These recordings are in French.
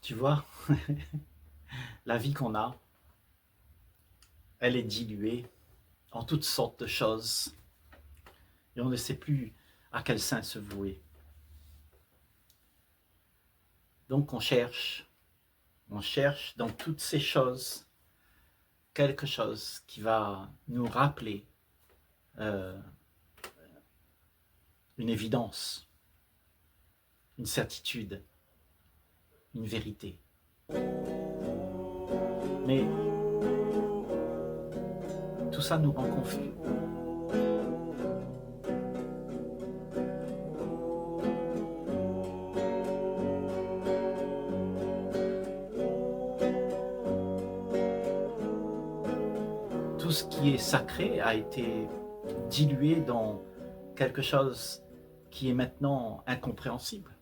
Tu vois, la vie qu'on a, elle est diluée en toutes sortes de choses et on ne sait plus à quel sein se vouer. Donc on cherche dans toutes ces choses quelque chose qui va nous rappeler euh, une évidence, une certitude, une vérité. Mais tout ça nous rend confus. Tout ce qui est sacré a été dilué dans quelque chose qui est maintenant incompréhensible.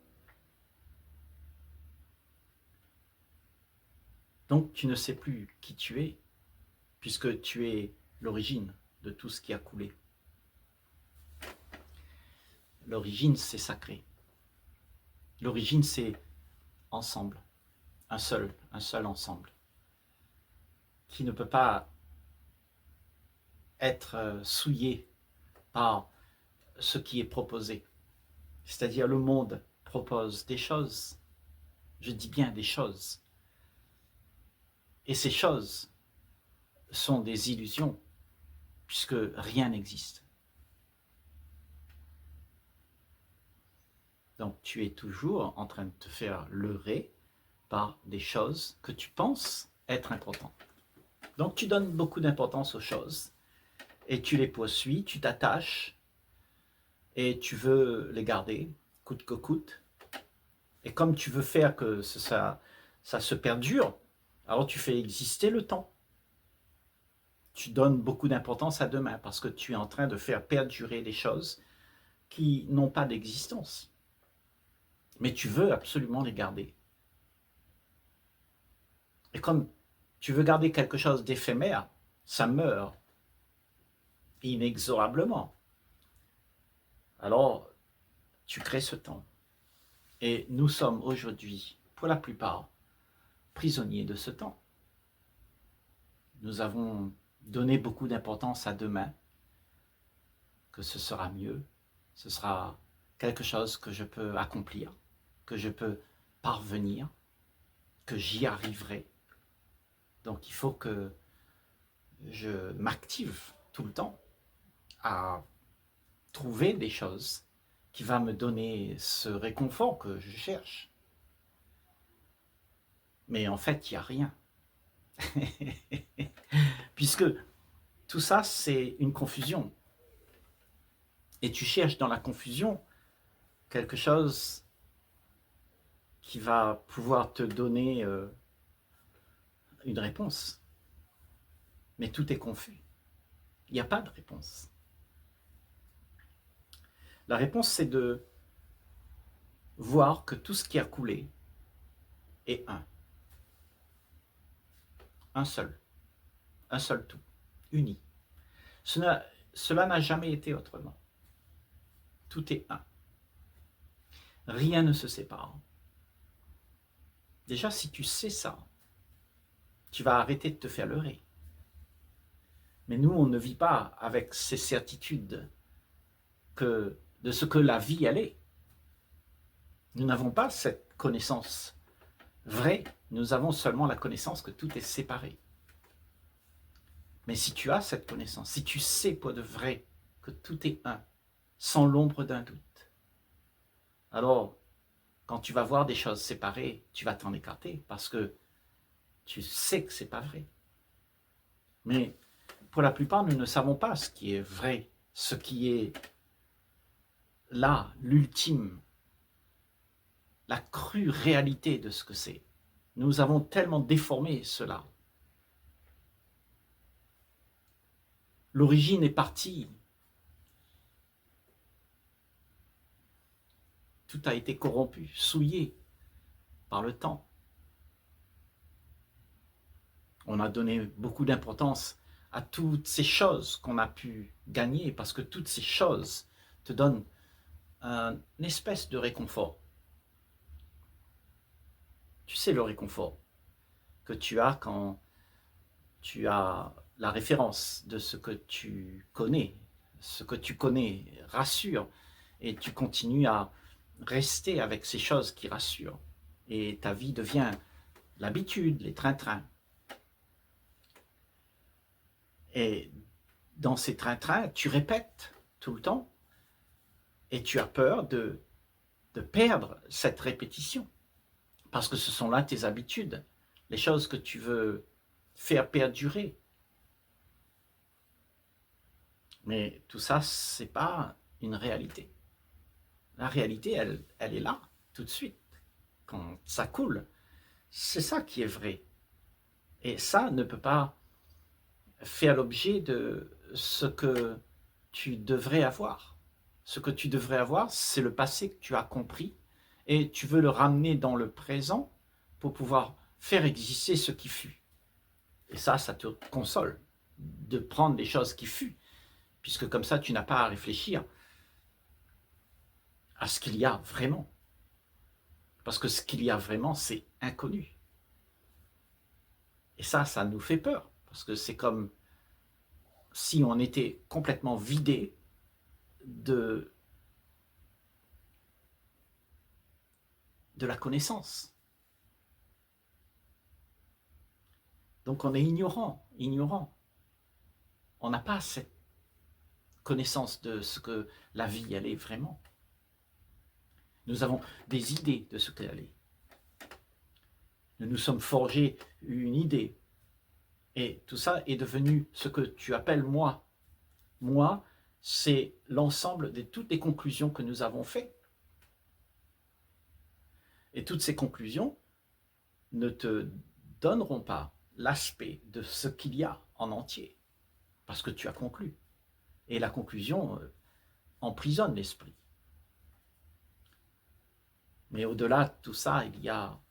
Donc tu ne sais plus qui tu es, puisque tu es l'origine de tout ce qui a coulé. L'origine, c'est sacré. L'origine, c'est ensemble, un seul ensemble, qui ne peut pas être souillé par ce qui est proposé. C'est-à-dire le monde propose des choses, je dis bien des choses, et ces choses sont des illusions, puisque rien n'existe. Donc tu es toujours en train de te faire leurrer par des choses que tu penses être importantes. Donc tu donnes beaucoup d'importance aux choses et tu les poursuis, tu t'attaches et tu veux les garder coûte que coûte. Et comme tu veux faire que ça se perdure, alors tu fais exister le temps. Tu donnes beaucoup d'importance à demain parce que tu es en train de faire perdurer des choses qui n'ont pas d'existence. Mais tu veux absolument les garder. Et comme tu veux garder quelque chose d'éphémère, ça meurt inexorablement. Alors, tu crées ce temps. Et nous sommes aujourd'hui, pour la plupart, prisonniers de ce temps. Nous avons donné beaucoup d'importance à demain, que ce sera mieux, ce sera quelque chose que je peux accomplir, que je peux parvenir, que j'y arriverai. Donc il faut que je m'active tout le temps à trouver des choses qui va me donner ce réconfort que je cherche. Mais en fait, il n'y a rien. Puisque tout ça, c'est une confusion. Et tu cherches dans la confusion quelque chose qui va pouvoir te donner une réponse. Mais tout est confus. Il n'y a pas de réponse. La réponse, c'est de voir que tout ce qui a coulé est un. Un seul tout, uni. Cela n'a jamais été autrement. Tout est un. Rien ne se sépare. Déjà, si tu sais ça, tu vas arrêter de te faire leurrer. Mais nous, on ne vit pas avec ces certitudes de ce que la vie elle est. Nous n'avons pas cette connaissance vraie, nous avons seulement la connaissance que tout est séparé. Mais si tu as cette connaissance, si tu sais pour de vrai que tout est un, sans l'ombre d'un doute, alors quand tu vas voir des choses séparées, tu vas t'en écarter parce que tu sais que ce n'est pas vrai. Mais pour la plupart, nous ne savons pas ce qui est vrai, ce qui est là, l'ultime, la crue réalité de ce que c'est. Nous avons tellement déformé cela. L'origine est partie. Tout a été corrompu, souillé par le temps. On a donné beaucoup d'importance à toutes ces choses qu'on a pu gagner parce que toutes ces choses te donnent une espèce de réconfort. Tu sais le réconfort que tu as quand tu as la référence de ce que tu connais. Ce que tu connais rassure et tu continues à rester avec ces choses qui rassurent. Et ta vie devient l'habitude, les trains-trains. Et dans ces trains-trains, tu répètes tout le temps et tu as peur de perdre cette répétition. Parce que ce sont là tes habitudes, les choses que tu veux faire perdurer. Mais tout ça, ce n'est pas une réalité. La réalité, elle est là, tout de suite. Quand ça coule, c'est ça qui est vrai. Et ça ne peut pas faire l'objet de ce que tu devrais avoir. Ce que tu devrais avoir, c'est le passé que tu as compris et tu veux le ramener dans le présent pour pouvoir faire exister ce qui fut. Et ça te console de prendre les choses qui fut, puisque comme ça, tu n'as pas à réfléchir à ce qu'il y a vraiment. Parce que ce qu'il y a vraiment, c'est inconnu. Et ça nous fait peur, parce que c'est comme si on était complètement vidé de la connaissance. Donc on est ignorant. On n'a pas cette connaissance de ce que la vie elle est vraiment. Nous avons des idées de ce qu'elle est. Nous nous sommes forgés une idée. Et tout ça est devenu ce que tu appelles moi. Moi, c'est l'ensemble de toutes les conclusions que nous avons faites. Et toutes ces conclusions ne te donneront pas l'aspect de ce qu'il y a en entier, parce que tu as conclu. Et la conclusion emprisonne l'esprit. Mais au-delà de tout ça, il y a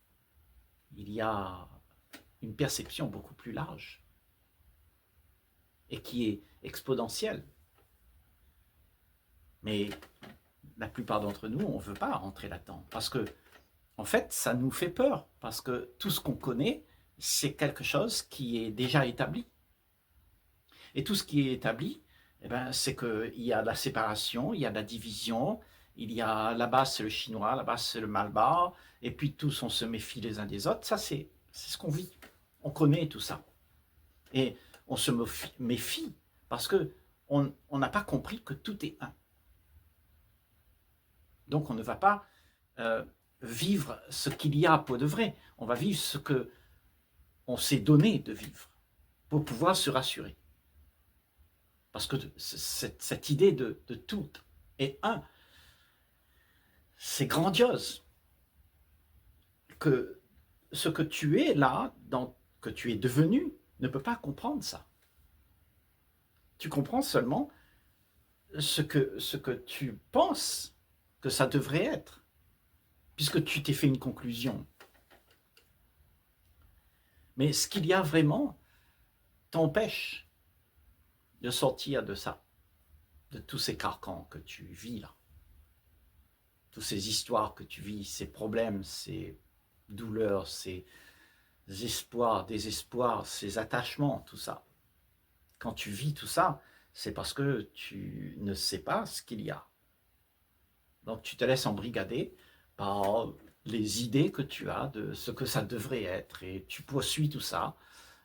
une perception beaucoup plus large et qui est exponentielle. Mais la plupart d'entre nous, on ne veut pas rentrer là-dedans parce que, en fait, ça nous fait peur parce que tout ce qu'on connaît, c'est quelque chose qui est déjà établi. Et tout ce qui est établi, eh ben, c'est qu'il y a la séparation, il y a la division, il y a là-bas c'est le chinois, là-bas c'est le malbar, et puis tous on se méfie les uns des autres. Ça, c'est ce qu'on vit. On connaît tout ça. Et on se méfie parce qu'on n'a pas compris que tout est un. Donc on ne va pas vivre ce qu'il y a pour de vrai. On va vivre ce qu'on s'est donné de vivre pour pouvoir se rassurer. Parce que cette idée de tout est un, c'est grandiose. Que ce que tu es là, que tu es devenu, ne peut pas comprendre ça. Tu comprends seulement ce que tu penses que ça devrait être, puisque tu t'es fait une conclusion. Mais ce qu'il y a vraiment t'empêche de sortir de ça, de tous ces carcans que tu vis là. Toutes ces histoires que tu vis, ces problèmes, ces douleurs, ces espoirs, désespoirs, ces attachements, tout ça. Quand tu vis tout ça, c'est parce que tu ne sais pas ce qu'il y a. Donc tu te laisses embrigader par les idées que tu as de ce que ça devrait être et tu poursuis tout ça.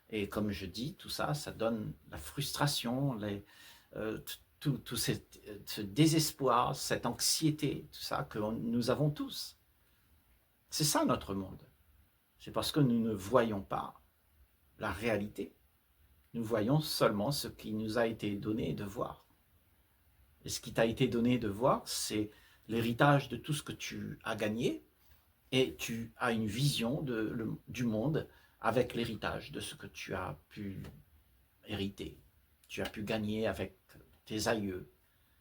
Et comme je dis, tout ça, ça donne la frustration, tout ce désespoir, cette anxiété, tout ça que nous avons tous. C'est ça notre monde. C'est parce que nous ne voyons pas la réalité. Nous voyons seulement ce qui nous a été donné de voir. Et ce qui t'a été donné de voir, c'est l'héritage de tout ce que tu as gagné et tu as une vision du monde avec l'héritage de ce que tu as pu hériter. Tu as pu gagner avec tes aïeux.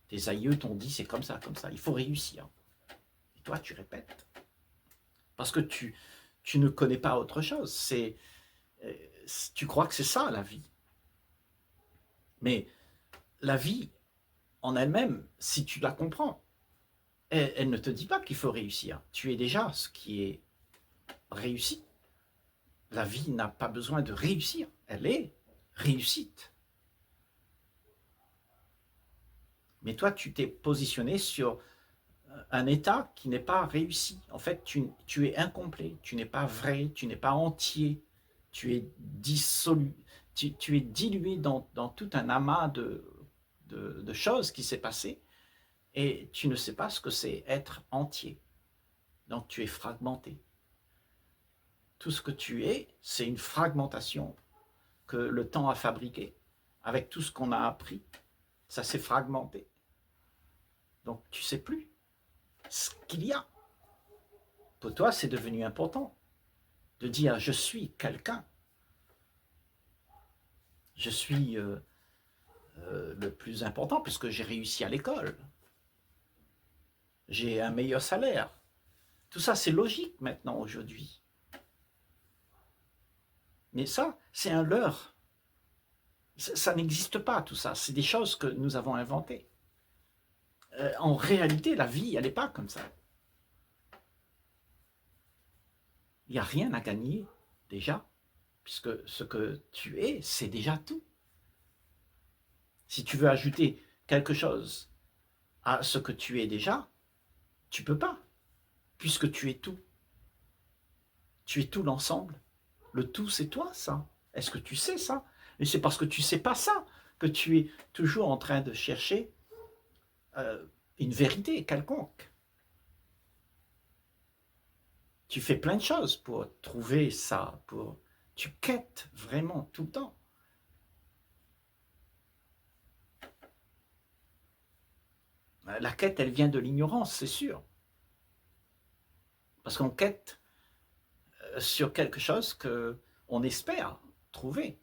Tes aïeux t'ont dit c'est comme ça, il faut réussir. Et toi, tu répètes. Parce que tu ne connais pas autre chose. Tu crois que c'est ça la vie. Mais la vie en elle-même, si tu la comprends, elle ne te dit pas qu'il faut réussir. Tu es déjà ce qui est réussi. La vie n'a pas besoin de réussir, elle est réussite. Mais toi, tu t'es positionné sur un état qui n'est pas réussi. En fait, tu es incomplet, tu n'es pas vrai, tu n'es pas entier, tu es dissolu, tu es dilué dans tout un amas de choses qui s'est passé et tu ne sais pas ce que c'est être entier. Donc tu es fragmenté. Tout ce que tu es, c'est une fragmentation que le temps a fabriquée avec tout ce qu'on a appris. Ça s'est fragmenté. Donc tu ne sais plus ce qu'il y a. Pour toi, c'est devenu important de dire je suis quelqu'un. Je suis le plus important puisque j'ai réussi à l'école. J'ai un meilleur salaire. Tout ça, c'est logique maintenant aujourd'hui. Mais ça, c'est un leurre. Ça n'existe pas, tout ça. C'est des choses que nous avons inventées. En réalité, la vie, elle n'est pas comme ça. Il n'y a rien à gagner, déjà, puisque ce que tu es, c'est déjà tout. Si tu veux ajouter quelque chose à ce que tu es déjà, tu ne peux pas, puisque tu es tout. Tu es tout l'ensemble. Le tout, c'est toi, ça. Est-ce que tu sais ça? Et c'est parce que tu ne sais pas ça que tu es toujours en train de chercher une vérité quelconque. Tu fais plein de choses pour trouver ça, tu quêtes vraiment tout le temps. La quête, elle vient de l'ignorance, c'est sûr. Parce qu'on quête sur quelque chose qu'on espère trouver.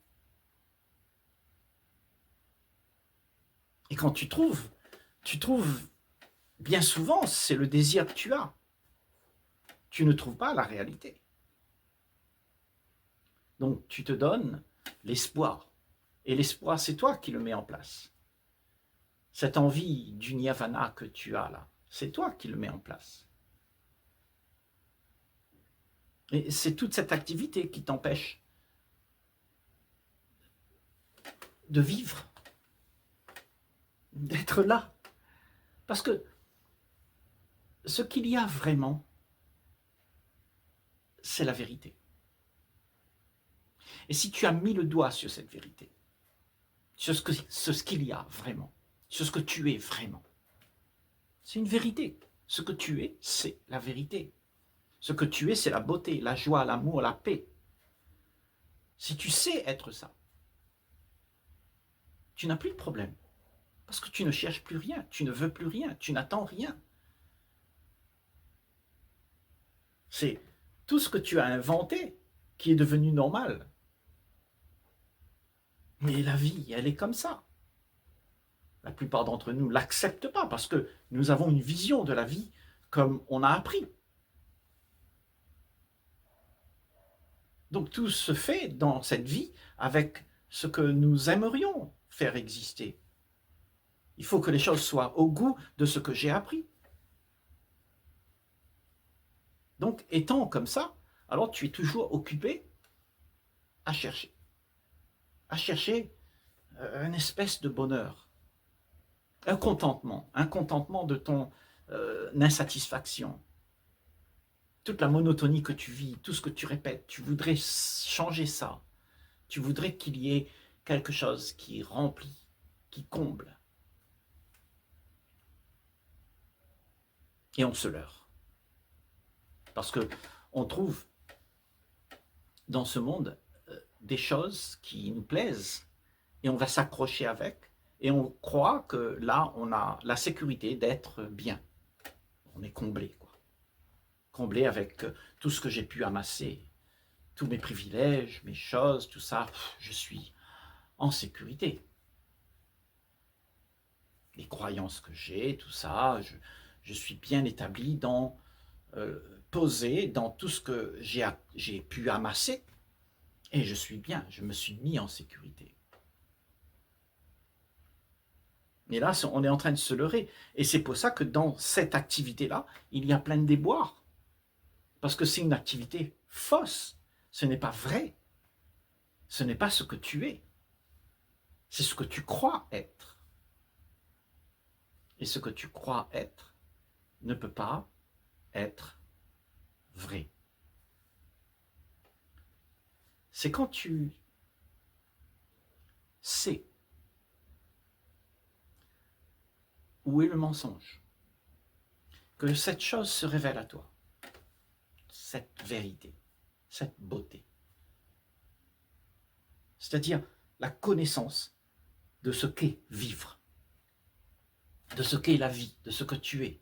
Et quand tu trouves bien souvent, c'est le désir que tu as. Tu ne trouves pas la réalité. Donc tu te donnes l'espoir. Et l'espoir, c'est toi qui le mets en place. Cette envie du nirvana que tu as là, c'est toi qui le mets en place. Et c'est toute cette activité qui t'empêche de vivre, d'être là. Parce que ce qu'il y a vraiment, c'est la vérité. Et si tu as mis le doigt sur cette vérité, sur ce qu'il y a vraiment, sur ce que tu es vraiment, c'est une vérité. Ce que tu es, c'est la vérité. Ce que tu es, c'est la beauté, la joie, l'amour, la paix. Si tu sais être ça, tu n'as plus de problème. Parce que tu ne cherches plus rien, tu ne veux plus rien, tu n'attends rien. C'est tout ce que tu as inventé qui est devenu normal. Mais la vie, elle est comme ça. La plupart d'entre nous ne l'acceptent pas parce que nous avons une vision de la vie comme on a appris. Donc tout se fait dans cette vie avec ce que nous aimerions faire exister. Il faut que les choses soient au goût de ce que j'ai appris. Donc étant comme ça, alors tu es toujours occupé à chercher une espèce de bonheur, un contentement de ton insatisfaction. Toute la monotonie que tu vis, tout ce que tu répètes, tu voudrais changer ça. Tu voudrais qu'il y ait quelque chose qui remplit, qui comble. Et on se leurre. Parce qu'on trouve dans ce monde des choses qui nous plaisent et on va s'accrocher avec et on croit que là, on a la sécurité d'être bien. On est comblé, quoi. Comblé avec tout ce que j'ai pu amasser, tous mes privilèges, mes choses, tout ça, je suis en sécurité. Les croyances que j'ai, tout ça, je suis bien établi posé dans tout ce que j'ai pu amasser et je suis bien, je me suis mis en sécurité. Et là, on est en train de se leurrer. Et c'est pour ça que dans cette activité-là, il y a plein de déboires. Parce que c'est une activité fausse. Ce n'est pas vrai. Ce n'est pas ce que tu es. C'est ce que tu crois être. Et ce que tu crois être ne peut pas être vrai. C'est quand tu sais où est le mensonge que cette chose se révèle à toi, cette vérité, cette beauté. C'est-à-dire la connaissance de ce qu'est vivre, de ce qu'est la vie, de ce que tu es.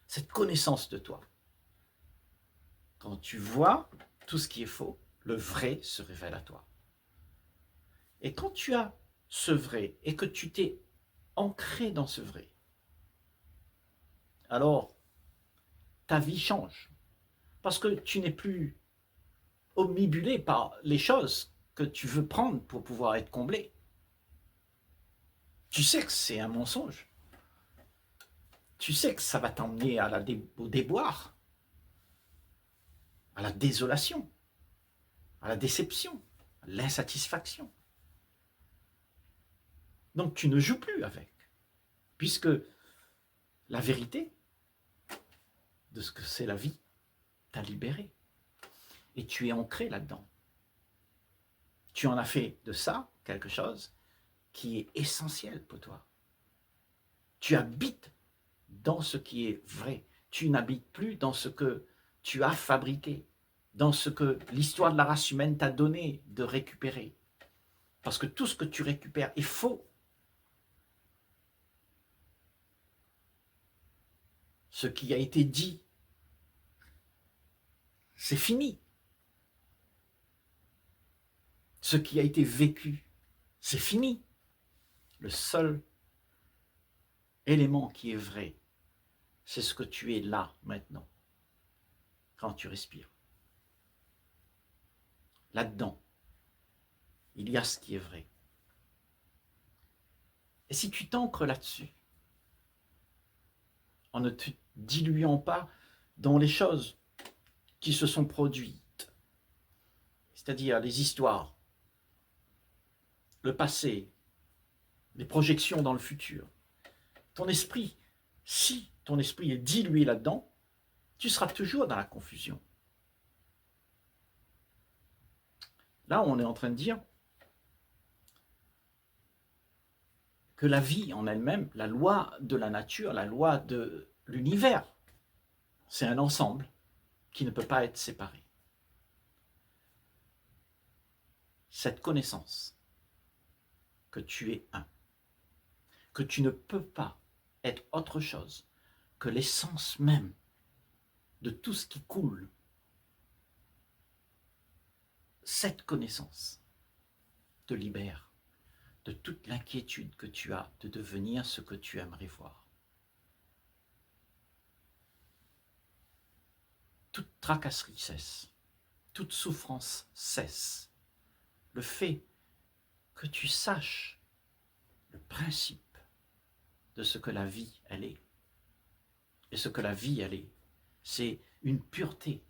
Cette connaissance de toi. Quand tu vois tout ce qui est faux, le vrai se révèle à toi. Et quand tu as ce vrai et que tu t'es ancré dans ce vrai, alors ta vie change. Parce que tu n'es plus omnibulé par les choses que tu veux prendre pour pouvoir être comblé. Tu sais que c'est un mensonge. Tu sais que ça va t'emmener au déboire, à la désolation, à la déception, à l'insatisfaction. Donc tu ne joues plus avec, puisque la vérité de ce que c'est la vie t'a libéré. Et tu es ancré là-dedans. Tu en as fait de ça quelque chose qui est essentiel pour toi. Tu habites dans ce qui est vrai. Tu n'habites plus dans ce que tu as fabriqué, dans ce que l'histoire de la race humaine t'a donné de récupérer. Parce que tout ce que tu récupères est faux. Ce qui a été dit, c'est fini. Ce qui a été vécu, c'est fini. Le seul élément qui est vrai, c'est ce que tu es là, maintenant, quand tu respires. Là-dedans, il y a ce qui est vrai. Et si tu t'ancres là-dessus, en ne te diluant pas dans les choses qui se sont produites, c'est-à-dire les histoires, le passé, les projections dans le futur, ton esprit, si ton esprit est dilué là-dedans, tu seras toujours dans la confusion. Là, on est en train de dire que la vie en elle-même, la loi de la nature, la loi de l'univers, c'est un ensemble qui ne peut pas être séparé. Cette connaissance que tu es un, que tu ne peux pas être autre chose que l'essence même de tout ce qui coule, cette connaissance te libère de toute l'inquiétude que tu as de devenir ce que tu aimerais voir. Toute tracasserie cesse, toute souffrance cesse. Le fait que tu saches le principe de ce que la vie, elle est. Et ce que la vie, elle est, c'est une pureté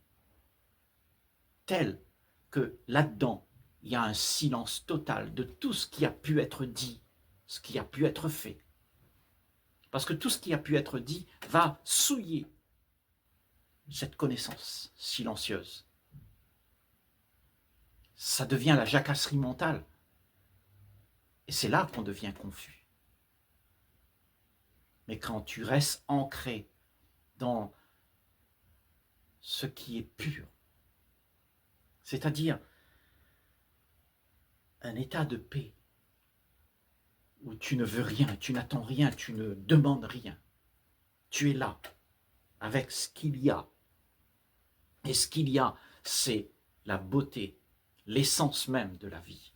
telle que là-dedans, il y a un silence total de tout ce qui a pu être dit, ce qui a pu être fait. Parce que tout ce qui a pu être dit va souiller cette connaissance silencieuse. Ça devient la jacasserie mentale. Et c'est là qu'on devient confus. Mais quand tu restes ancré dans ce qui est pur, c'est-à-dire un état de paix, où tu ne veux rien, tu n'attends rien, tu ne demandes rien. Tu es là, avec ce qu'il y a. Et ce qu'il y a, c'est la beauté, l'essence même de la vie.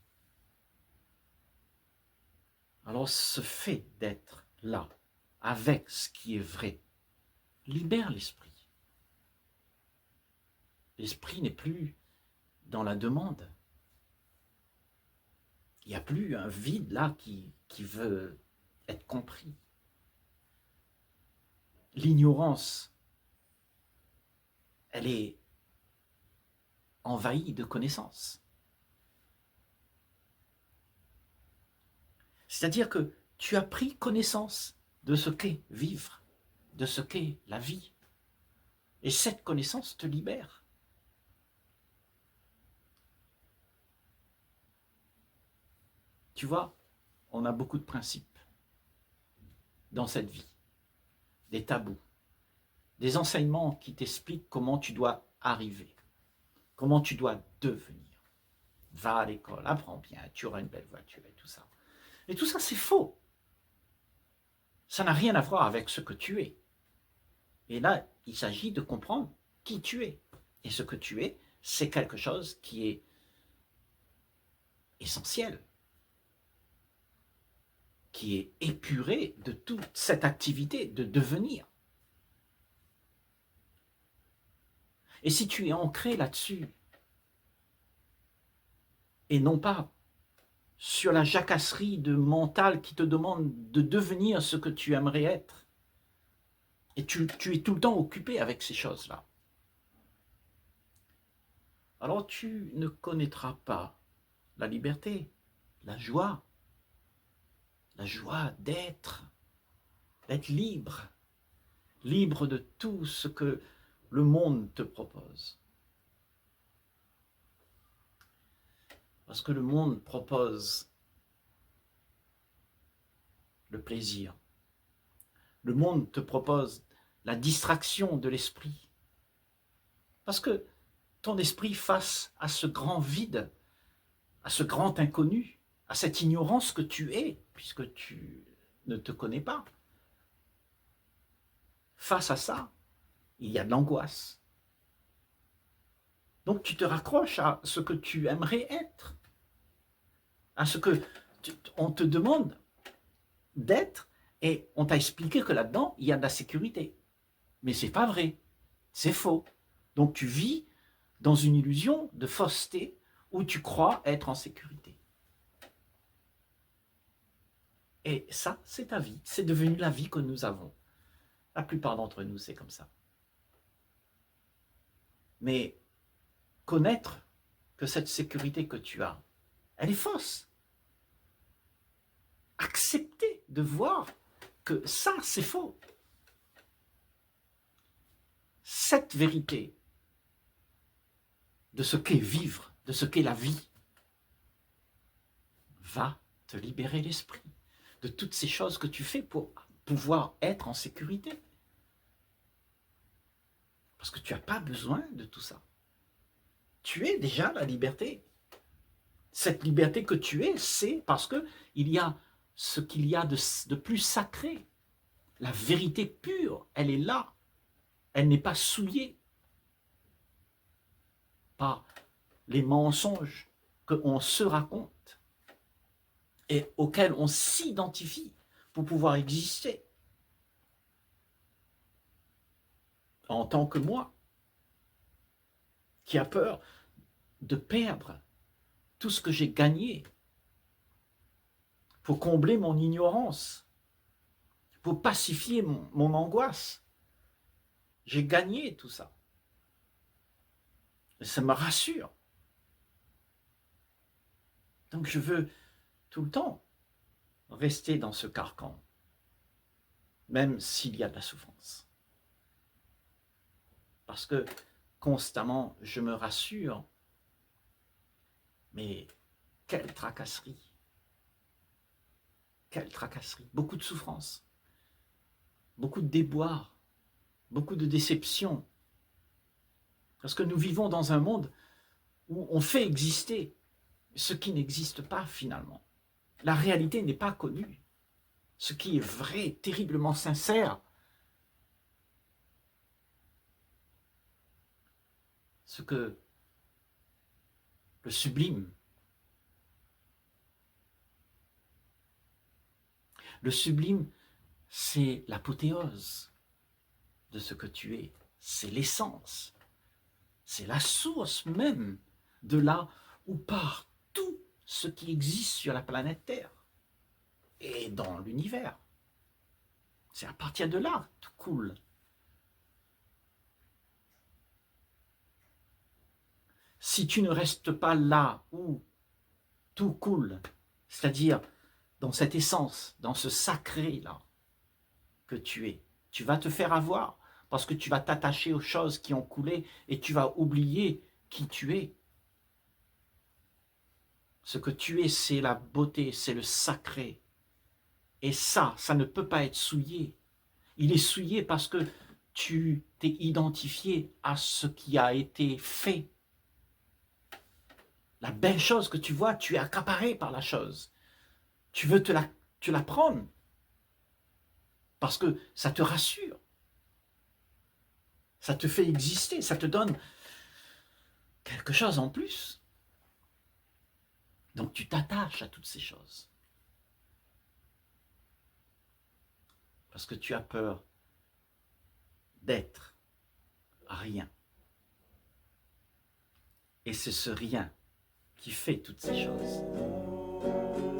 Alors ce fait d'être là, avec ce qui est vrai, libère l'esprit. L'esprit n'est plus dans la demande. Il n'y a plus un vide là qui veut être compris. L'ignorance, elle est envahi de connaissances. C'est-à-dire que tu as pris connaissance de ce qu'est vivre, de ce qu'est la vie. Et cette connaissance te libère. Tu vois, on a beaucoup de principes dans cette vie, des tabous, des enseignements qui t'expliquent comment tu dois arriver, comment tu dois devenir. Va à l'école, apprends bien, tu auras une belle voiture et tout ça. Et tout ça, c'est faux. Ça n'a rien à voir avec ce que tu es. Et là, il s'agit de comprendre qui tu es. Et ce que tu es, c'est quelque chose qui est essentiel, qui est épuré de toute cette activité de devenir. Et si tu es ancré là-dessus, et non pas sur la jacasserie de mental qui te demande de devenir ce que tu aimerais être, et tu es tout le temps occupé avec ces choses-là, alors tu ne connaîtras pas la liberté, la joie d'être libre, libre de tout ce que le monde te propose. Parce que le monde propose le plaisir. Le monde te propose la distraction de l'esprit. Parce que ton esprit, face à ce grand vide, à ce grand inconnu, à cette ignorance que tu es, puisque tu ne te connais pas, face à ça, il y a de l'angoisse. Donc tu te raccroches à ce que tu aimerais être, à ce que on te demande d'être, et on t'a expliqué que là-dedans, il y a de la sécurité. Mais c'est pas vrai, c'est faux. Donc tu vis dans une illusion de fausseté où tu crois être en sécurité. Et ça, c'est ta vie. C'est devenu la vie que nous avons. La plupart d'entre nous, c'est comme ça. Mais connaître que cette sécurité que tu as, elle est fausse. Accepter de voir que ça, c'est faux. Cette vérité de ce qu'est vivre, de ce qu'est la vie, va te libérer l'esprit de toutes ces choses que tu fais pour pouvoir être en sécurité. Parce que tu n'as pas besoin de tout ça. Tu es déjà la liberté. Cette liberté que tu es, c'est parce qu'il y a ce qu'il y a de plus sacré. La vérité pure, elle est là. Elle n'est pas souillée par les mensonges qu'on se raconte et auxquels on s'identifie pour pouvoir exister en tant que moi, qui a peur de perdre tout ce que j'ai gagné pour combler mon ignorance, pour pacifier mon angoisse. J'ai gagné tout ça. Et ça me rassure. Donc je veux tout le temps rester dans ce carcan, même s'il y a de la souffrance. Parce que constamment, je me rassure, mais quelle tracasserie, beaucoup de souffrance, beaucoup de déboires, beaucoup de déceptions. Parce que nous vivons dans un monde où on fait exister ce qui n'existe pas finalement. La réalité n'est pas connue. Ce qui est vrai, terriblement sincère, ce que le sublime, c'est l'apothéose de ce que tu es, c'est l'essence, c'est la source même de là où part tout ce qui existe sur la planète Terre et dans l'univers. C'est à partir de là que tout coule. si tu ne restes pas là où tout coule, c'est-à-dire dans cette essence, dans ce sacré-là que tu es, tu vas te faire avoir parce que tu vas t'attacher aux choses qui ont coulé et tu vas oublier qui tu es. Ce que tu es, c'est la beauté, c'est le sacré. Et ça ne peut pas être souillé. Il est souillé parce que tu t'es identifié à ce qui a été fait. La belle chose que tu vois, tu es accaparé par la chose. Tu veux te la prendre parce que ça te rassure. Ça te fait exister, ça te donne quelque chose en plus. Donc tu t'attaches à toutes ces choses. Parce que tu as peur d'être rien. Et c'est ce rien qui fait toutes ces choses.